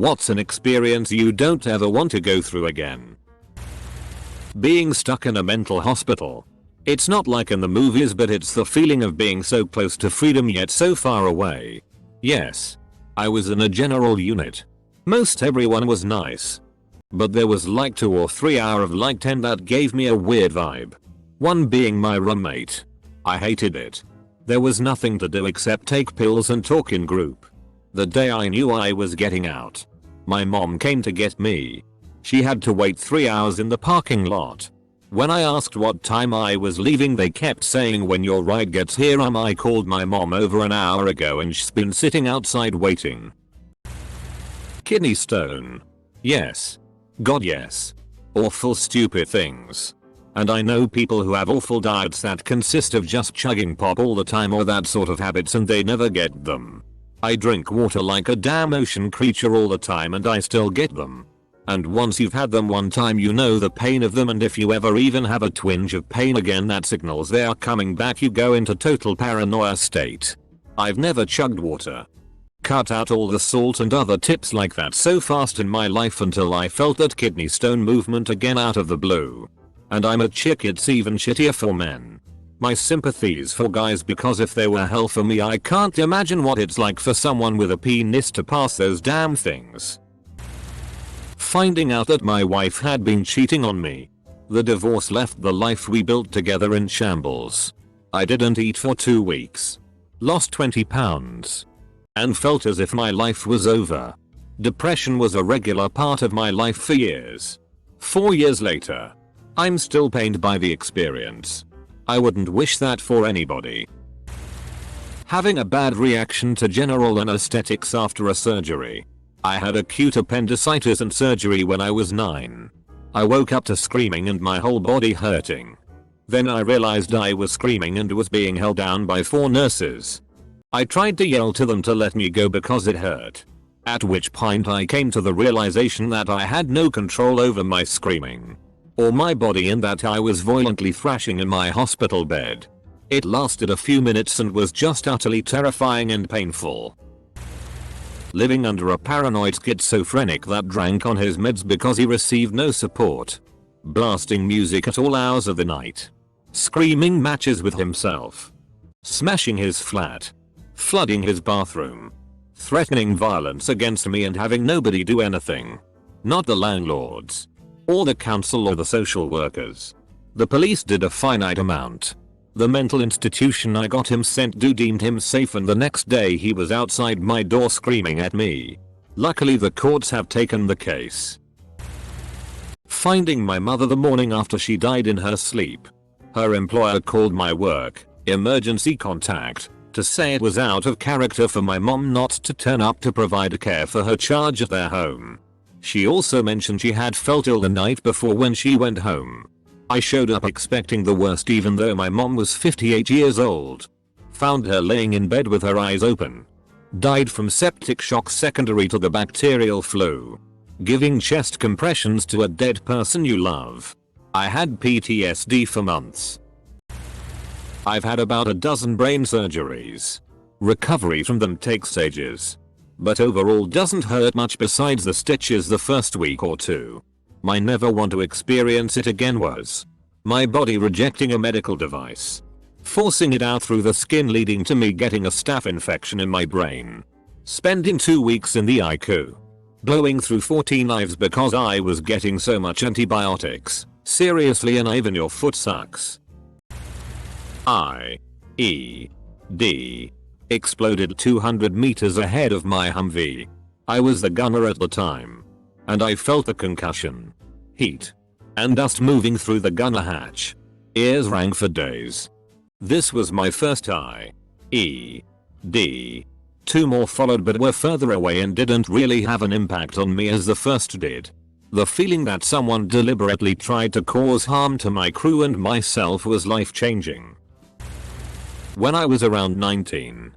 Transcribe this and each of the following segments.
What's an experience you don't ever want to go through again? Being stuck in a mental hospital. It's not like in the movies, but it's the feeling of being so close to freedom yet so far away. Yes. I was in a general unit. Most everyone was nice. But there was like 2 or 3 out of like 10 that gave me a weird vibe. One being my roommate. I hated it. There was nothing to do except take pills and talk in group. The day I knew I was getting out, my mom came to get me. She had to wait 3 hours in the parking lot. When I asked what time I was leaving, they kept saying, when your ride gets here. I called my mom over an hour ago and she's been sitting outside waiting. Kidney stone. Yes. God yes. Awful stupid things. And I know people who have awful diets that consist of just chugging pop all the time or that sort of habits, and they never get them. I drink water like a damn ocean creature all the time and I still get them. And once you've had them one time, you know the pain of them, and if you ever even have a twinge of pain again, that signals they are coming back. You go into total paranoia state. I've never chugged water. Cut out all the salt and other tips like that so fast in my life until I felt that kidney stone movement again out of the blue. And I'm a chick, it's even shittier for men. My sympathies for guys, because if they were hell for me, I can't imagine what it's like for someone with a penis to pass those damn things. Finding out that my wife had been cheating on me. The divorce left the life we built together in shambles. I didn't eat for 2 weeks. Lost 20 pounds. And felt as if my life was over. Depression was a regular part of my life for years. 4 years later, I'm still pained by the experience. I wouldn't wish that for anybody. Having a bad reaction to general anesthetics after a surgery. I had acute appendicitis and surgery when I was 9. I woke up to screaming and my whole body hurting. Then I realized I was screaming and was being held down by 4 nurses. I tried to yell to them to let me go because it hurt. At which point I came to the realization that I had no control over my screaming. Or my body, and that I was violently thrashing in my hospital bed. It lasted a few minutes and was just utterly terrifying and painful. Living under a paranoid schizophrenic that drank on his meds because he received no support. Blasting music at all hours of the night. Screaming matches with himself. Smashing his flat. Flooding his bathroom. Threatening violence against me and having nobody do anything. Not the landlords. Or the council or the social workers. The police did a finite amount. The mental institution I got him sent to deemed him safe, and the next day he was outside my door screaming at me. Luckily the courts have taken the case. Finding my mother the morning after she died in her sleep. Her employer called my work, emergency contact, to say it was out of character for my mom not to turn up to provide care for her charge at their home. She also mentioned she had felt ill the night before when she went home. I showed up expecting the worst, even though my mom was 58 years old. Found her laying in bed with her eyes open. Died from septic shock secondary to the bacterial flu. Giving chest compressions to a dead person you love. I had PTSD for months. I've had about a dozen brain surgeries. Recovery from them takes ages. But overall doesn't hurt much besides the stitches the first week or 2. My never want to experience it again was my body rejecting a medical device. Forcing it out through the skin, leading to me getting a staph infection in my brain. Spending 2 weeks in the ICU. Blowing through 14 knives because I was getting so much antibiotics. Seriously, and even your foot sucks. IED. Exploded 200 meters ahead of my Humvee. I was the gunner at the time. And I felt the concussion, heat, and dust moving through the gunner hatch. Ears rang for days. This was my first IED. 2 more followed but were further away and didn't really have an impact on me as the first did. The feeling that someone deliberately tried to cause harm to my crew and myself was life-changing. When I was around 19,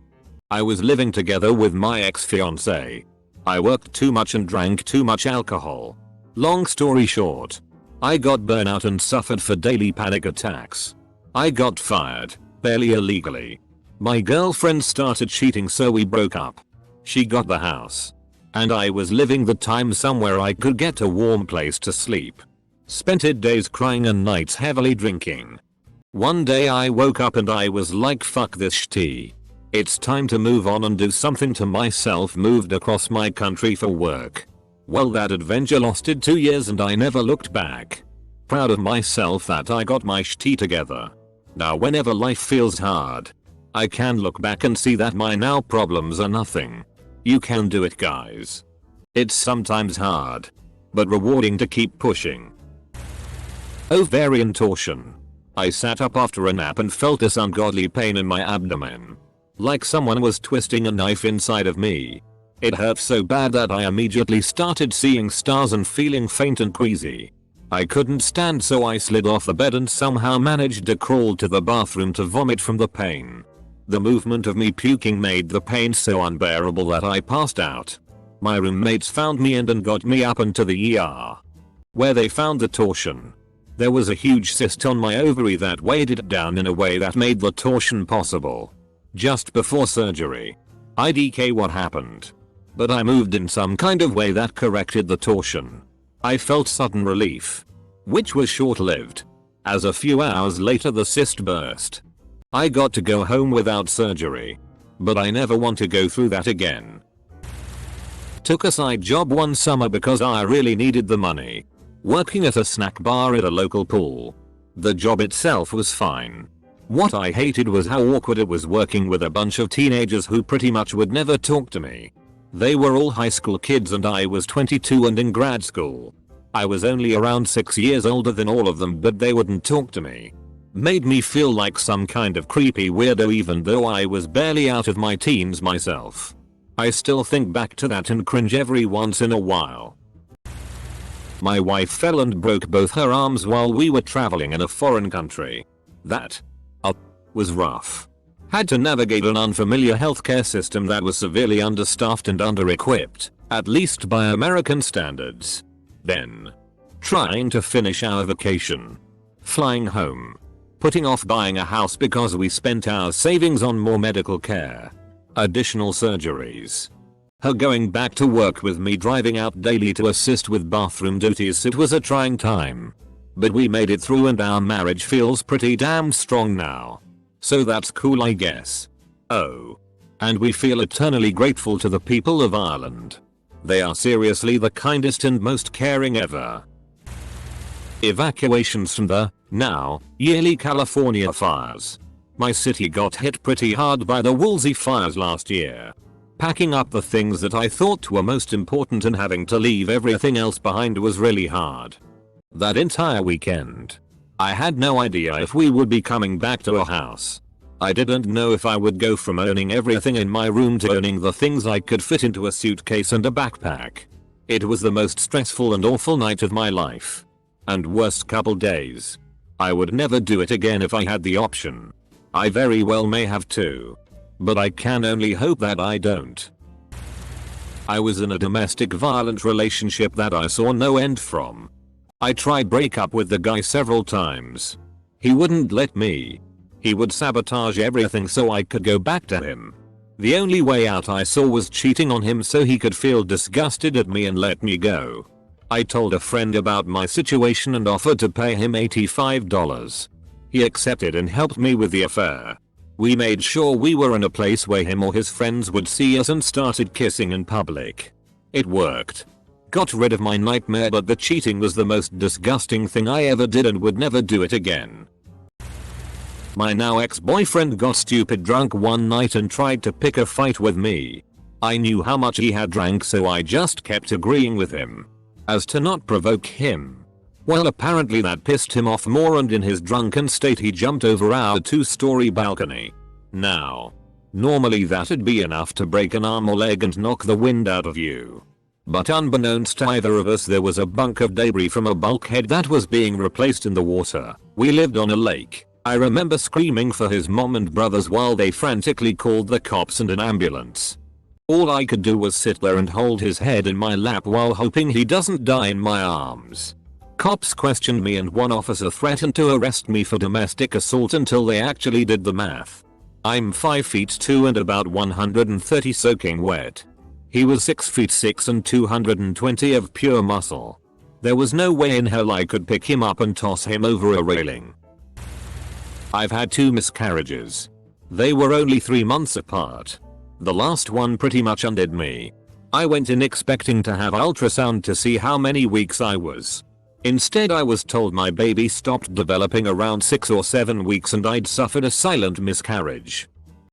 I was living together with my ex-fiancée. I worked too much and drank too much alcohol. Long story short, I got burnout and suffered for daily panic attacks. I got fired, barely illegally. My girlfriend started cheating, so we broke up. She got the house. and I was living the time somewhere I could get a warm place to sleep. Spent it days crying and nights heavily drinking. One day I woke up and I was like, fuck this shitty. It's time to move on and do something to myself. Moved across my country for work. Well, that adventure lasted 2 years and I never looked back. Proud of myself that I got my shit together. Now whenever life feels hard, I can look back and see that my now problems are nothing. You can do it, guys. It's sometimes hard, but rewarding to keep pushing. Ovarian torsion. I sat up after a nap and felt this ungodly pain in my abdomen. Like someone was twisting a knife inside of me. It hurt so bad that I immediately started seeing stars and feeling faint and queasy. I couldn't stand, so I slid off the bed and somehow managed to crawl to the bathroom to vomit from the pain. The movement of me puking made the pain so unbearable that I passed out. My roommates found me and got me up into the ER, where they found the torsion. There was a huge cyst on my ovary that weighed it down in a way that made the torsion possible. Just before surgery, IDK what happened. But I moved in some kind of way that corrected the torsion. I felt sudden relief, which was short-lived, as a few hours later the cyst burst. I got to go home without surgery, but I never want to go through that again. Took a side job one summer because I really needed the money. Working at a snack bar at a local pool. The job itself was fine. What I hated was how awkward it was working with a bunch of teenagers who pretty much would never talk to me. They were all high school kids and I was 22 and in grad school. I was only around 6 years older than all of them, but they wouldn't talk to me. Made me feel like some kind of creepy weirdo even though I was barely out of my teens myself. I still think back to that and cringe every once in a while. My wife fell and broke both her arms while we were traveling in a foreign country. That was rough. Had to navigate an unfamiliar healthcare system that was severely understaffed and under-equipped, at least by American standards. Then, trying to finish our vacation. Flying home. Putting off buying a house because we spent our savings on more medical care. Additional surgeries. Her going back to work with me driving out daily to assist with bathroom duties. It was a trying time. But we made it through and our marriage feels pretty damn strong now. So that's cool, I guess. Oh. And we feel eternally grateful to the people of Ireland. They are seriously the kindest and most caring ever. Evacuations from the, now, yearly California fires. My city got hit pretty hard by the Woolsey fires last year. Packing up the things that I thought were most important and having to leave everything else behind was really hard. That entire weekend, I had no idea if we would be coming back to a house. I didn't know if I would go from owning everything in my room to owning the things I could fit into a suitcase and a backpack. It was the most stressful and awful night of my life. And worst couple days. I would never do it again if I had the option. I very well may have too. But I can only hope that I don't. I was in a domestic violent relationship that I saw no end from. I tried break up with the guy several times. He wouldn't let me. He would sabotage everything so I could go back to him. The only way out I saw was cheating on him so he could feel disgusted at me and let me go. I told a friend about my situation and offered to pay him $85. He accepted and helped me with the affair. We made sure we were in a place where him or his friends would see us and started kissing in public. It worked. Got rid of my nightmare, but the cheating was the most disgusting thing I ever did and would never do it again. My now ex-boyfriend got stupid drunk one night and tried to pick a fight with me. I knew how much he had drank, so I just kept agreeing with him. As to not provoke him. Well, apparently that pissed him off more, and in his drunken state he jumped over our 2-story balcony. Now, normally that'd be enough to break an arm or leg and knock the wind out of you. But unbeknownst to either of us, there was a bunk of debris from a bulkhead that was being replaced in the water. We lived on a lake. I remember screaming for his mom and brothers while they frantically called the cops and an ambulance. All I could do was sit there and hold his head in my lap while hoping he doesn't die in my arms. Cops questioned me and one officer threatened to arrest me for domestic assault until they actually did the math. I'm 5'2" and about 130 soaking wet. He was 6 feet 6 and 220 of pure muscle. There was no way in hell I could pick him up and toss him over a railing. I've had 2 miscarriages. They were only 3 months apart. The last one pretty much undid me. I went in expecting to have ultrasound to see how many weeks I was. Instead I was told my baby stopped developing around 6 or 7 weeks and I'd suffered a silent miscarriage.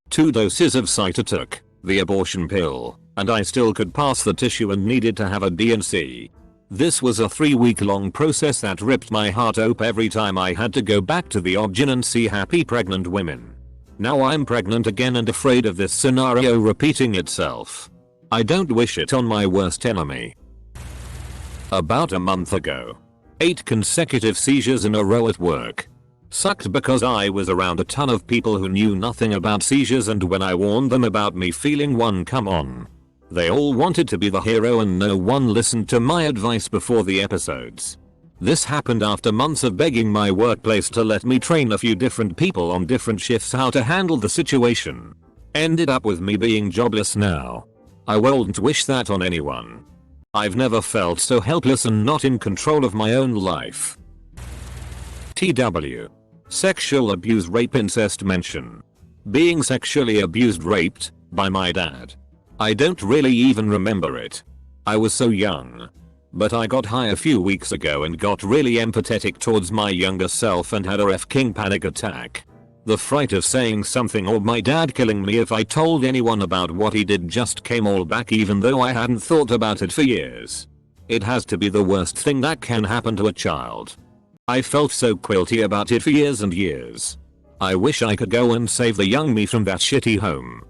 2 doses of Cytotook, the abortion pill, and I still could pass the tissue and needed to have a D&C. This was a 3-week-long process that ripped my heart open every time I had to go back to the OBGYN and see happy pregnant women. Now I'm pregnant again and afraid of this scenario repeating itself. I don't wish it on my worst enemy. About a month ago. 8 consecutive seizures in a row at work. Sucked because I was around a ton of people who knew nothing about seizures, and when I warned them about me feeling one come on, they all wanted to be the hero and no one listened to my advice before the episodes. This happened after months of begging my workplace to let me train a few different people on different shifts how to handle the situation. Ended up with me being jobless now. I wouldn't wish that on anyone. I've never felt so helpless and not in control of my own life. TW. Sexual abuse, rape, incest mention. Being sexually abused, raped, by my dad. I don't really even remember it. I was so young. But I got high a few weeks ago and got really empathetic towards my younger self and had a F-king panic attack. The fright of saying something or my dad killing me if I told anyone about what he did just came all back, even though I hadn't thought about it for years. It has to be the worst thing that can happen to a child. I felt so guilty about it for years and years. I wish I could go and save the young me from that shitty home.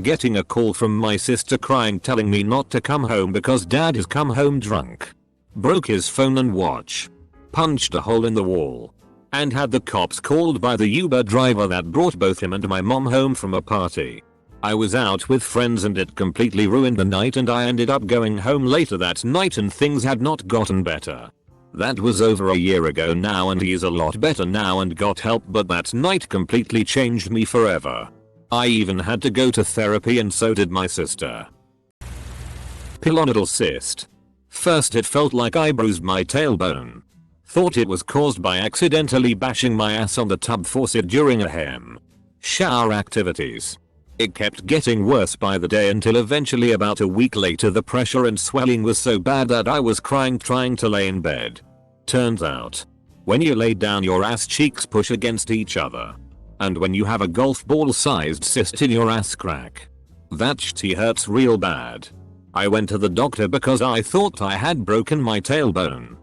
Getting a call from my sister crying telling me not to come home because dad has come home drunk. Broke his phone and watch. Punched a hole in the wall. And had the cops called by the Uber driver that brought both him and my mom home from a party. I was out with friends and it completely ruined the night, and I ended up going home later that night and things had not gotten better. That was over a year ago now and he's a lot better now and got help, but that night completely changed me forever. I even had to go to therapy and so did my sister. Pilonidal cyst. First it felt like I bruised my tailbone. Thought it was caused by accidentally bashing my ass on the tub faucet during a hem shower activities. It kept getting worse by the day until eventually about a week later the pressure and swelling was so bad that I was crying trying to lay in bed. Turns out, when you lay down your ass cheeks push against each other. And when you have a golf ball sized cyst in your ass crack. That shit hurts real bad. I went to the doctor because I thought I had broken my tailbone.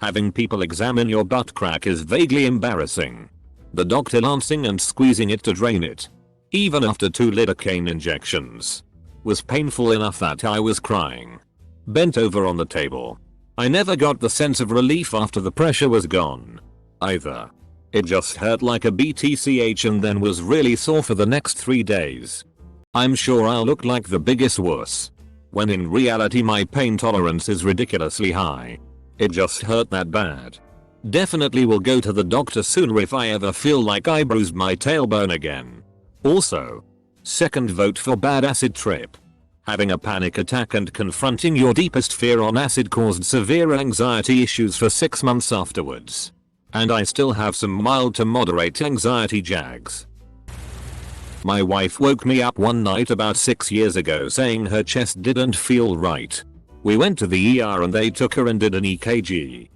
Having people examine your butt crack is vaguely embarrassing. The doctor lancing and squeezing it to drain it, even after 2 lidocaine injections, was painful enough that I was crying. Bent over on the table. I never got the sense of relief after the pressure was gone either. It just hurt like a BTCH and then was really sore for the next 3 days. I'm sure I'll look like the biggest wuss, when in reality my pain tolerance is ridiculously high. It just hurt that bad. Definitely will go to the doctor sooner if I ever feel like I bruised my tailbone again. Also, second vote for bad acid trip. Having a panic attack and confronting your deepest fear on acid caused severe anxiety issues for 6 months afterwards. And I still have some mild to moderate anxiety jags. My wife woke me up one night about 6 years ago saying her chest didn't feel right. We went to the ER and they took her and did an EKG.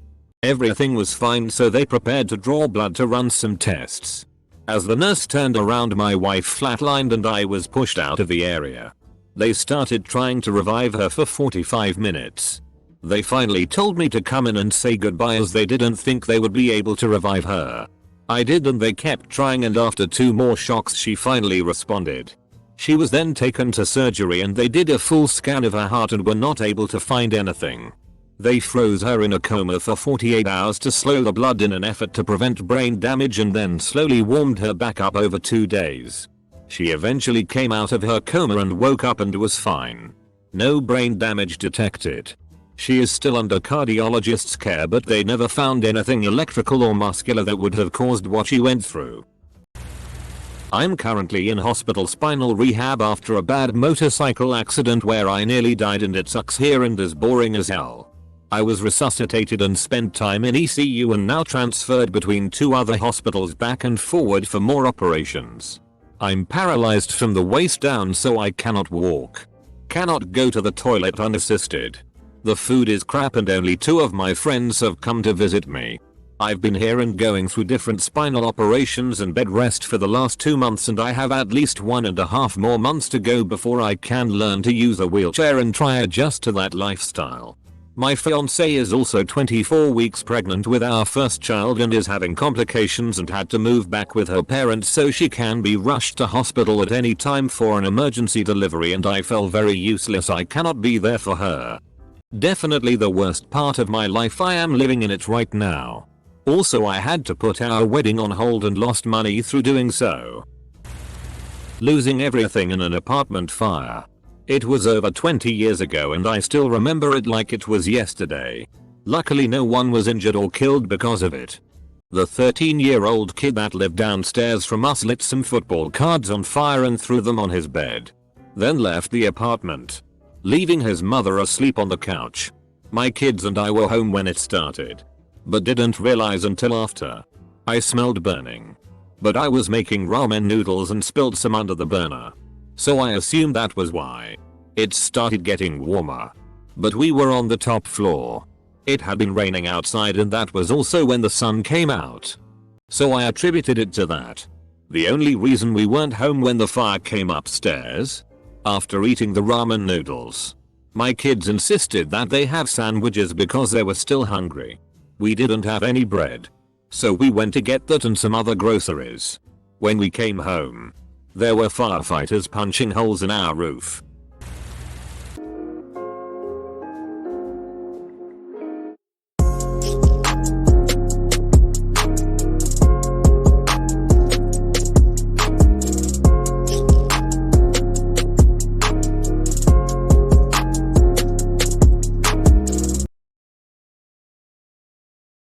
Everything was fine, so they prepared to draw blood to run some tests. As the nurse turned around, my wife flatlined and I was pushed out of the area. They started trying to revive her for 45 minutes. They finally told me to come in and say goodbye as they didn't think they would be able to revive her. I did and they kept trying, and after 2 more shocks she finally responded. She was then taken to surgery and they did a full scan of her heart and were not able to find anything. They froze her in a coma for 48 hours to slow the blood in an effort to prevent brain damage and then slowly warmed her back up over 2 days. She eventually came out of her coma and woke up and was fine. No brain damage detected. She is still under cardiologist's care, but they never found anything electrical or muscular that would have caused what she went through. I'm currently in hospital spinal rehab after a bad motorcycle accident where I nearly died, and it sucks here and is boring as hell. I was resuscitated and spent time in ECU and now transferred between 2 other hospitals back and forward for more operations. I'm paralyzed from the waist down, so I cannot walk. Cannot go to the toilet unassisted. The food is crap and only 2 of my friends have come to visit me. I've been here and going through different spinal operations and bed rest for the last 2 months, and I have at least 1.5 more months to go before I can learn to use a wheelchair and try adjust to that lifestyle. My fiancée is also 24 weeks pregnant with our first child and is having complications and had to move back with her parents so she can be rushed to hospital at any time for an emergency delivery, and I felt very useless. I cannot be there for her. Definitely the worst part of my life. I am living in it right now. Also, I had to put our wedding on hold and lost money through doing so. Losing everything in an apartment fire. It was over 20 years ago and I still remember it like it was yesterday. Luckily no one was injured or killed because of it. The 13-year-old kid that lived downstairs from us lit some football cards on fire and threw them on his bed. Then left the apartment, leaving his mother asleep on the couch. My kids and I were home when it started, but didn't realize until after. I smelled burning, but I was making ramen noodles and spilled some under the burner. So I assumed that was why. It started getting warmer, but we were on the top floor. It had been raining outside and that was also when the sun came out. So I attributed it to that. The only reason we weren't home when the fire came upstairs? After eating the ramen noodles, my kids insisted that they have sandwiches because they were still hungry. We didn't have any bread, so we went to get that and some other groceries. When we came home, there were firefighters punching holes in our roof.